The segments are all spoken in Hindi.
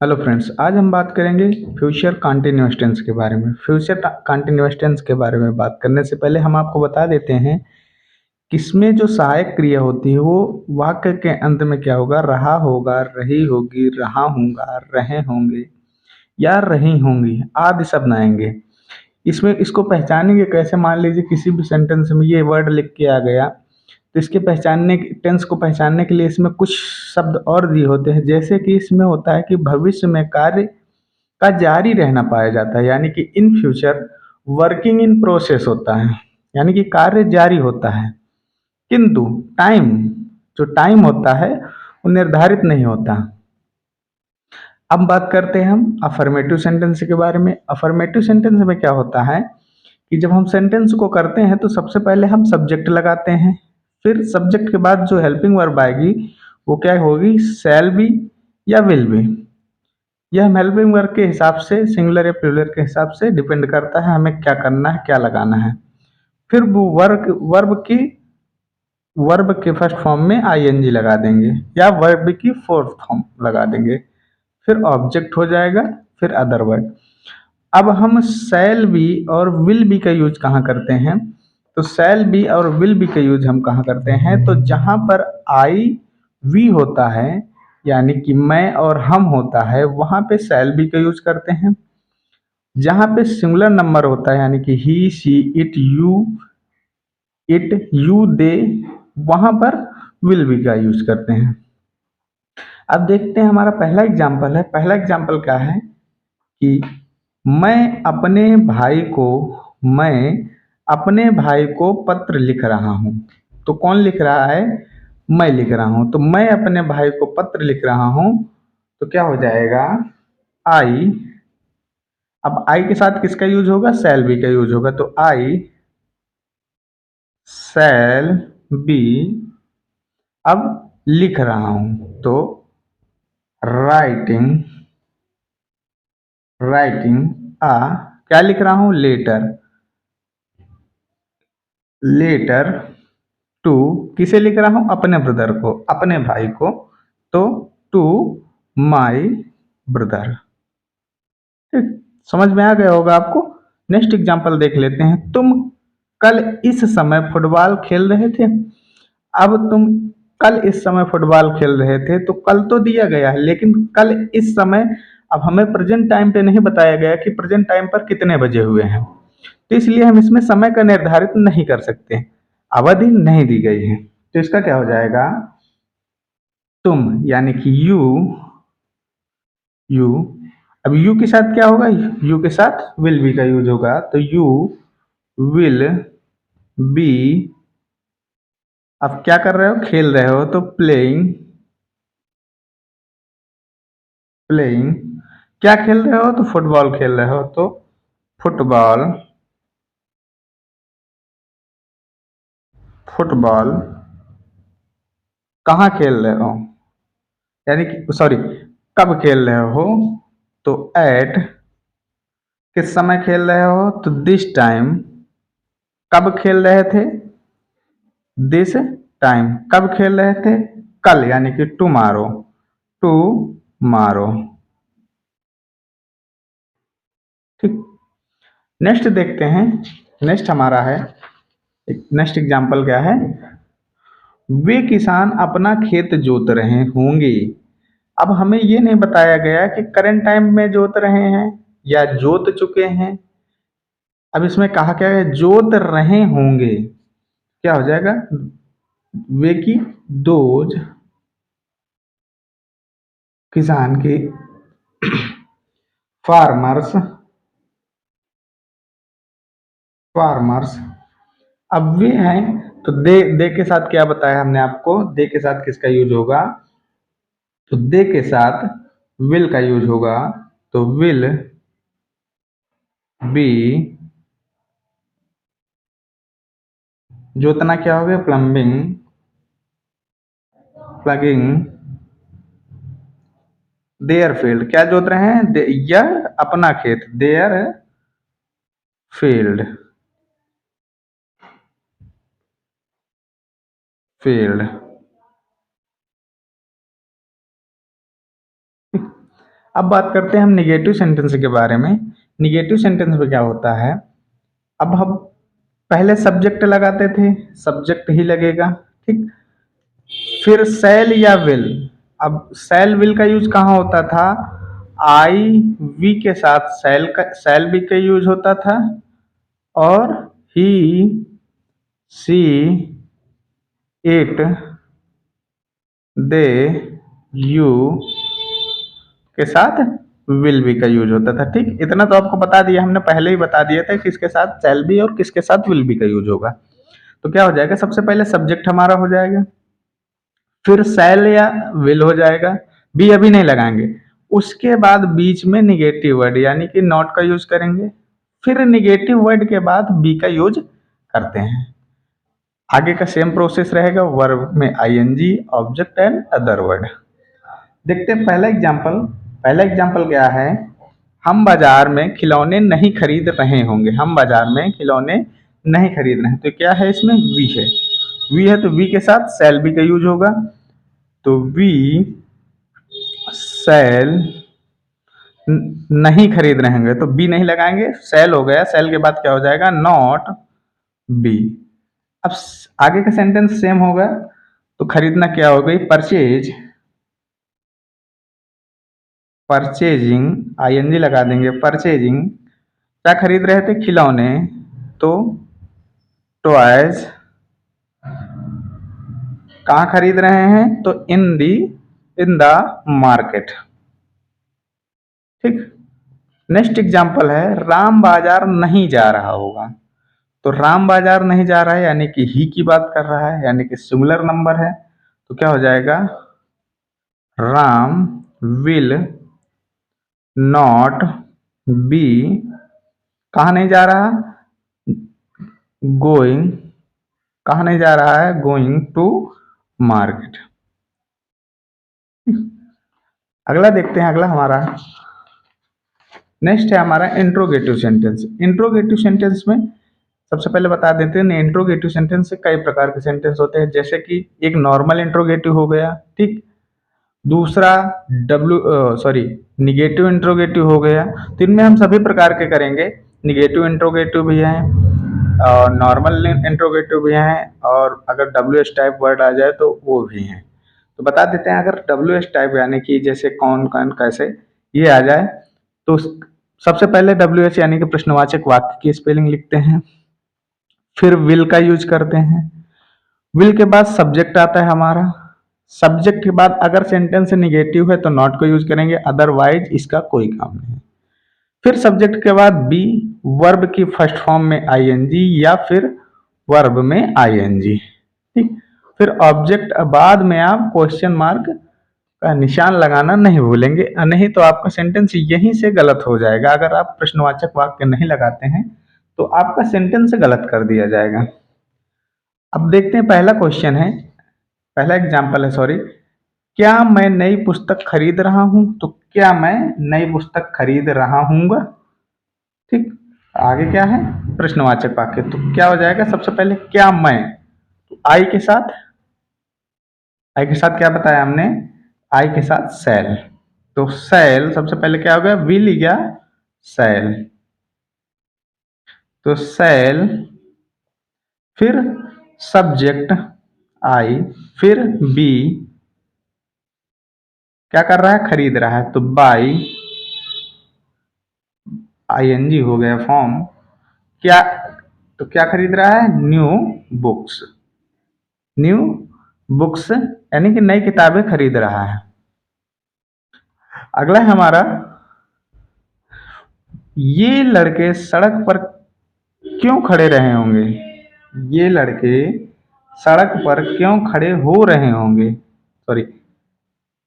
हेलो फ्रेंड्स, आज हम बात करेंगे फ्यूचर कंटीन्यूअस टेंस के बारे में। फ्यूचर कंटीन्यूअस टेंस के बारे में बात करने से पहले हम आपको बता देते हैं कि इसमें जो सहायक क्रिया होती है वो वाक्य के अंत में क्या होगा, रहा होगा, रही होगी, रहा हूँगा, रहे होंगे या रही होंगी आदि शब्द आएंगे। इसमें इसको पहचानेंगे कैसे? मान लीजिए किसी भी सेंटेंस में ये वर्ड लिख के आ गया, तो इसके पहचानने टेंस को पहचानने के लिए इसमें कुछ शब्द और दिए होते हैं। जैसे कि इसमें होता है कि भविष्य में कार्य का जारी रहना पाया जाता है, यानी कि in future working in process होता है, यानी कि कार्य जारी होता है। किंतु टाइम, जो टाइम होता है वो निर्धारित नहीं होता। अब बात करते हैं हम अफर्मेटिव सेंटेंस के बारे में। अफर्मेटिव सेंटेंस में क्या होता है कि जब हम सेंटेंस को करते हैं तो सबसे पहले हम सब्जेक्ट लगाते हैं, फिर सब्जेक्ट के बाद जो हेल्पिंग वर्ब आएगी वो क्या होगी, शैल बी या विल बी। यह हेल्पिंग वर्ब के हिसाब से, सिंगुलर या प्लूरल के हिसाब से डिपेंड करता है हमें क्या करना है, क्या लगाना है। फिर वो वर्ब के फर्स्ट फॉर्म में आईएनजी लगा देंगे या वर्ब की फोर्थ फॉर्म लगा देंगे, फिर ऑब्जेक्ट हो जाएगा, फिर अदर वर्ड। अब हम शैल बी और विल बी का यूज कहाँ करते हैं? तो शैल बी और विल बी का यूज हम कहाँ करते हैं? तो जहाँ पर आई वी होता है, यानी कि मैं और हम होता है, वहाँ पे शैल बी का यूज करते हैं। जहाँ पे सिंगुलर नंबर होता है, यानी कि ही, शी, इट, यू, दे, वहाँ पर विल बी का यूज करते हैं। अब देखते हैं हमारा पहला एग्जाम्पल है। पहला एग्जाम्पल क्या है कि मैं अपने भाई को पत्र लिख रहा हूँ। तो कौन लिख रहा है? मैं लिख रहा हूँ। तो मैं अपने भाई को पत्र लिख रहा हूँ, तो क्या हो जाएगा, आई। अब आई के साथ किसका यूज होगा? शैल बी का यूज होगा। तो आई शैल बी, अब लिख रहा हूँ तो राइटिंग, राइटिंग आ, क्या लिख रहा हूँ, लेटर, लेटर टू, किसे लिख रहा हूँ? अपने ब्रदर को, अपने भाई को। तो टू माई ब्रदर। ठीक, समझ में आ गया होगा आपको। नेक्स्ट एग्जांपल देख लेते हैं। तुम कल इस समय फुटबॉल खेल रहे थे। अब तुम कल इस समय फुटबॉल खेल रहे थे, तो कल तो दिया गया है, लेकिन कल इस समय, अब हमें प्रेजेंट टाइम पे नहीं बताया गया कि प्रेजेंट टाइम पर कितने बजे हुए हैं, तो इसलिए हम इसमें समय का निर्धारित नहीं कर सकते, अवधि नहीं दी गई है। तो इसका क्या हो जाएगा, तुम, यानी कि यू। अब यू के साथ क्या होगा? यू के साथ विल बी का यूज होगा। तो यू विल बी, अब क्या कर रहे हो? खेल रहे हो, तो प्लेइंग, प्लेइंग। क्या खेल रहे हो? तो फुटबॉल खेल रहे हो, तो फुटबॉल, फुटबॉल। कहाँ खेल रहे हो, यानी कि सॉरी, कब खेल रहे हो? तो एट, किस समय खेल रहे हो? तो दिस टाइम। कब खेल रहे थे? This time. कब खेल रहे थे? कल, यानी कि टुमारो, टू मारो। ठीक, नेक्स्ट देखते हैं। नेक्स्ट हमारा है, नेक्स्ट एग्जाम्पल क्या है, वे किसान अपना खेत जोत रहे होंगे। अब हमें ये नहीं बताया गया कि करंट टाइम में जोत रहे हैं या जोत चुके हैं। अब इसमें कहा क्या है, जोत रहे होंगे, क्या हो जाएगा, वे की दोज, किसान की, फार्मर्स, फार्मर्स। अब वे हैं, तो दे के साथ क्या बताया हमने आपको, दे के साथ किसका यूज होगा? तो दे के साथ विल का यूज होगा। तो विल बी, जोतना क्या हो गया, प्लम्बिंग, प्लगिंग देयर फील्ड। क्या जोत रहे हैं? यह अपना खेत, देयर फील्ड, फील्ड। अब बात करते हैं हम निगेटिव सेंटेंस के बारे में। निगेटिव सेंटेंस में क्या होता है, अब हम पहले सब्जेक्ट लगाते थे, सब्जेक्ट ही लगेगा, ठीक। फिर शैल या विल, अब शैल विल का यूज कहाँ होता था, आई वी के साथ शैल वी का यूज होता था, और ही सी इट दे यू के साथ विल बी का यूज होता था, ठीक। इतना तो आपको बता दिया हमने, पहले ही बता दिया था किसके साथ शैल बी और किसके साथ विल बी का यूज होगा। तो क्या हो जाएगा, सबसे पहले सब्जेक्ट हमारा हो जाएगा, फिर शैल या विल हो जाएगा, बी अभी नहीं लगाएंगे, उसके बाद बीच में निगेटिव वर्ड यानी कि नॉट का यूज करेंगे, फिर निगेटिव वर्ड के बाद बी का यूज करते हैं। आगे का सेम प्रोसेस रहेगा, वर्ब में ING, object and other word. देखते हैं पहला एग्जाम्पल। पहला एग्जाम्पल क्या है, हम बाजार में खिलौने नहीं खरीद रहे होंगे, हम बाजार में खिलौने नहीं खरीद रहे हैं, तो क्या है इसमें वी है, वी है तो वी के साथ शैल बी का यूज होगा, तो वी शैल नहीं खरीद रहे होंगे, तो बी नहीं लगाएंगे, शैल हो गया, शैल के बाद क्या हो जाएगा, नॉट बी। अब आगे का सेंटेंस सेम होगा, तो खरीदना क्या हो गई, परचेज, परचेजिंग, आईएनजी लगा देंगे, परचेजिंग, क्या खरीद रहे थे, खिलौने, तो टॉयज, कहाँ खरीद रहे हैं, तो इन द मार्केट, ठीक। नेक्स्ट एग्जाम्पल है, राम बाजार नहीं जा रहा होगा, तो राम बाजार नहीं जा रहा है यानी कि ही की बात कर रहा है, यानी कि सिंगुलर नंबर है, तो क्या हो जाएगा, राम विल नॉट बी, कहाँ नहीं जा रहा, गोइंग, कहाँ नहीं जा रहा है, गोइंग टू मार्केट। अगला देखते हैं, अगला हमारा नेक्स्ट है हमारा इंट्रोगेटिव सेंटेंस। इंट्रोगेटिव सेंटेंस में सबसे पहले बता देते हैं, इंट्रोगेटिव सेंटेंस से कई प्रकार के सेंटेंस होते हैं, जैसे कि एक नॉर्मल इंट्रोगेटिव हो गया, ठीक। दूसरा निगेटिव इंट्रोगेटिव हो गया, तो इनमें हम सभी प्रकार के करेंगे, निगेटिव इंट्रोगेटिव भी हैं और नॉर्मल इंट्रोगेटिव भी हैं, और अगर डब्ल्यू एच टाइप वर्ड आ जाए तो वो भी हैं। तो बता देते हैं, अगर डब्ल्यू एच टाइप यानी कि जैसे कौन कौन कैसे ये आ जाए, तो सबसे पहले डब्ल्यू एच यानी कि प्रश्नवाचक वाक्य की स्पेलिंग लिखते हैं, फिर विल का यूज करते हैं, विल के बाद सब्जेक्ट आता है हमारा, सब्जेक्ट के बाद अगर सेंटेंस निगेटिव है तो नॉट को यूज करेंगे, अदरवाइज इसका कोई काम नहीं। फिर सब्जेक्ट के बाद बी, वर्ब की फर्स्ट फॉर्म में आईएनजी या फिर वर्ब में आईएनजी, ठीक। फिर ऑब्जेक्ट बाद में आप क्वेश्चन मार्क का निशान लगाना नहीं भूलेंगे, नहीं तो आपका सेंटेंस यहीं से गलत हो जाएगा। अगर आप प्रश्नवाचक वाक्य नहीं लगाते हैं तो आपका सेंटेंस गलत कर दिया जाएगा। अब देखते हैं, पहला क्वेश्चन है, पहला एग्जाम्पल है, सॉरी, क्या मैं नई पुस्तक खरीद रहा हूं, तो क्या मैं नई पुस्तक खरीद रहा हूंगा, ठीक। आगे क्या है, प्रश्नवाचक वाक्य, तो क्या हो जाएगा, सबसे पहले क्या मैं, तो आई के साथ क्या बताया हमने, आई के साथ शैल, तो शैल सबसे पहले क्या हो गया, विल या शैल, तो शैल, फिर सब्जेक्ट आई, फिर बी, क्या कर रहा है, खरीद रहा है, तो बाई, आईएनजी हो गया फॉर्म, क्या, तो क्या खरीद रहा है, न्यू बुक्स, न्यू बुक्स यानी कि नई किताबें खरीद रहा है। अगला है हमारा, ये लड़के सड़क पर क्यों खड़े रहे होंगे, ये लड़के सड़क पर क्यों खड़े हो रहे होंगे, सॉरी,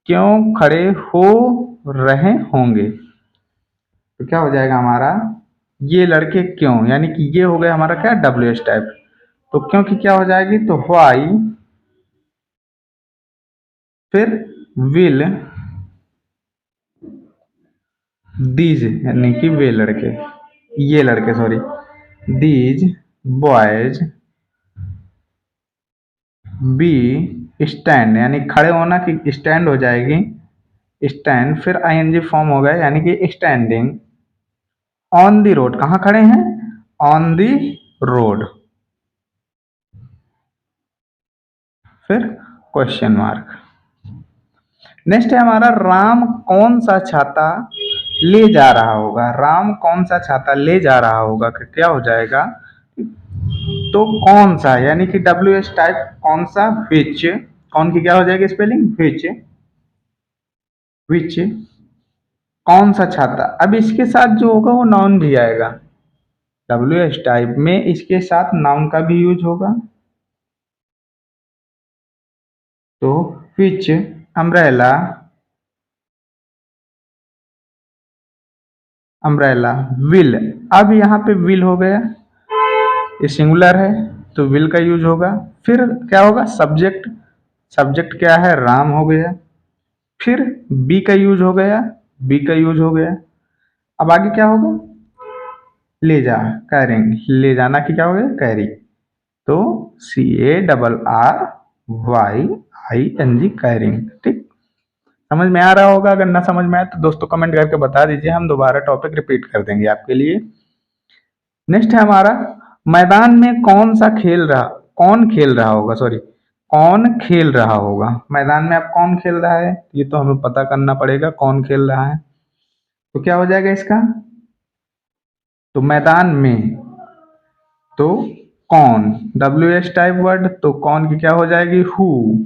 क्यों खड़े हो रहे होंगे, तो क्या हो जाएगा हमारा, ये लड़के क्यों, यानी कि ये हो गया हमारा क्या, डब्ल्यू एच टाइप, तो क्योंकि क्या हो जाएगी, तो व्हाई, फिर विल दीज यानी कि वे लड़के, ये लड़के sorry, these boys be stand यानी खड़े होना की स्टैंड हो जाएगी, स्टैंड, फिर आईएनजी फॉर्म हो गया यानी कि स्टैंडिंग ऑन दी रोड। कहाँ खड़े हैं? On the road. फिर क्वेश्चन मार्क। नेक्स्ट है हमारा राम कौन सा छाता ले जा रहा होगा। राम कौन सा छाता ले जा रहा होगा, क्या हो जाएगा? तो कौन सा यानी कि डब्ल्यू एस टाइप कौन सा, विच। कौन की क्या हो जाएगी स्पेलिंग? विच। विच कौन सा छाता। अब इसके साथ जो होगा वो नाउन भी आएगा। डब्ल्यू एस टाइप में इसके साथ नाउन का भी यूज होगा। तो विच अम्ब्रेला, अम्ब्रेला विल। अब यहाँ पे विल हो गया, ये सिंगुलर है तो विल का यूज होगा। फिर क्या होगा? सब्जेक्ट। सब्जेक्ट क्या है? राम हो गया। फिर बी का यूज हो गया, बी का यूज हो गया। अब आगे क्या होगा? ले जा, कैरिंग। ले जाना की क्या हो गया? कैरी। तो CARRYING कैरिंग। ठीक, समझ में आ रहा होगा। अगर ना समझ में आए तो दोस्तों कमेंट करके बता दीजिए, हम दोबारा टॉपिक रिपीट कर देंगे आपके लिए। नेक्स्ट है हमारा मैदान में कौन सा खेल रहा, कौन खेल रहा होगा, सॉरी कौन खेल रहा होगा। मैदान में अब कौन खेल रहा है ये तो हमें पता करना पड़ेगा, कौन खेल रहा है। तो क्या हो जाएगा इसका? तो मैदान में तो कौन, डब्ल्यू एस टाइप वर्ड, तो कौन की क्या हो जाएगी? हु।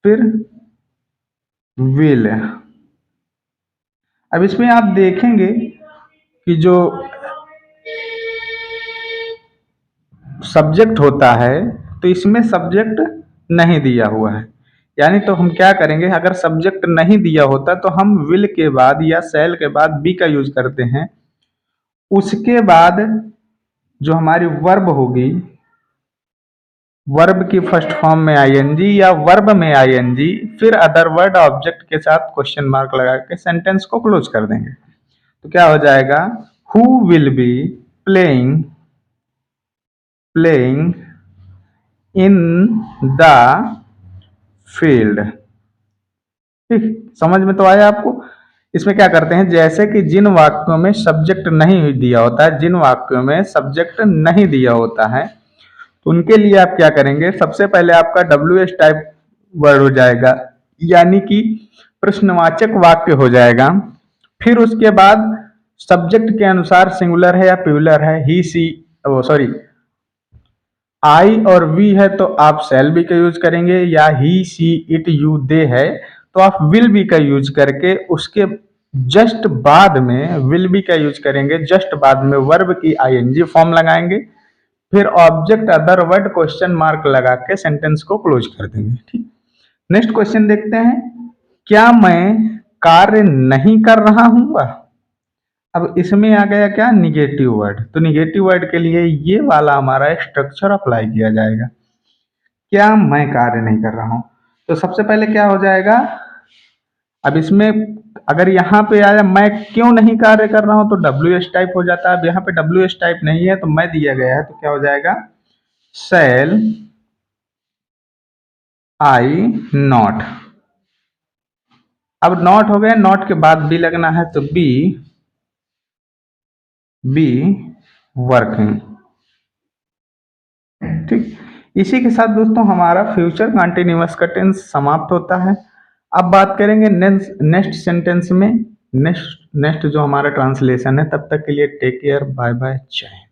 फिर विल। अब इसमें आप देखेंगे कि जो सब्जेक्ट होता है तो इसमें सब्जेक्ट नहीं दिया हुआ है, यानी तो हम क्या करेंगे, अगर सब्जेक्ट नहीं दिया होता तो हम विल के बाद या शैल के बाद बी का यूज करते हैं। उसके बाद जो हमारी वर्ब होगी, वर्ब की फर्स्ट फॉर्म में आईएनजी या वर्ब में आईएनजी, फिर अदर वर्ड ऑब्जेक्ट के साथ क्वेश्चन मार्क लगा के सेंटेंस को क्लोज कर देंगे। तो क्या हो जाएगा? Who will be playing playing in the field. ठीक, समझ में तो आया आपको। इसमें क्या करते हैं, जैसे कि जिन वाक्यों में सब्जेक्ट नहीं दिया होता है, जिन वाक्यों में सब्जेक्ट नहीं दिया होता है तो उनके लिए आप क्या करेंगे, सबसे पहले आपका डब्ल्यू एस टाइप वर्ड हो जाएगा, यानी कि प्रश्नवाचक वाक्य हो जाएगा। फिर उसके बाद सब्जेक्ट के अनुसार सिंगुलर है या प्लूरल है, ही सी, सॉरी आई और वी है तो आप शैल बी का यूज करेंगे, या ही सी इट यू दे है तो आप विल बी का यूज करके उसके जस्ट बाद में विल बी का यूज करेंगे, जस्ट बाद में वर्ब की आईएनजी फॉर्म लगाएंगे, फिर object other word question mark लगा के सेंटेंस को क्लोज कर देंगे। ठीक, नेक्स्ट क्वेश्चन देखते हैं। क्या मैं कार्य नहीं कर रहा हूँ? अब इसमें आ गया क्या? Negative word. तो निगेटिव वर्ड के लिए ये वाला हमारा स्ट्रक्चर अप्लाई किया जाएगा। क्या मैं कार्य नहीं कर रहा हूं, तो सबसे पहले क्या हो जाएगा? अब इसमें अगर यहाँ पे आया मैं क्यों नहीं कार्य कर रहा हूं तो डब्ल्यू एस टाइप हो जाता है। अब यहाँ पे डब्ल्यू एस टाइप नहीं है तो मैं दिया गया है तो क्या हो जाएगा? शैल आई नॉट। अब नॉट हो गया, नॉट के बाद बी लगना है तो बी वर्किंग। ठीक, इसी के साथ दोस्तों हमारा फ्यूचर कंटिन्यूअस का टेंस समाप्त होता है। अब बात करेंगे नेक्स्ट सेंटेंस में, नेक्स्ट जो हमारा ट्रांसलेशन है। तब तक के लिए टेक केयर, बाय बाय, जय हिंद।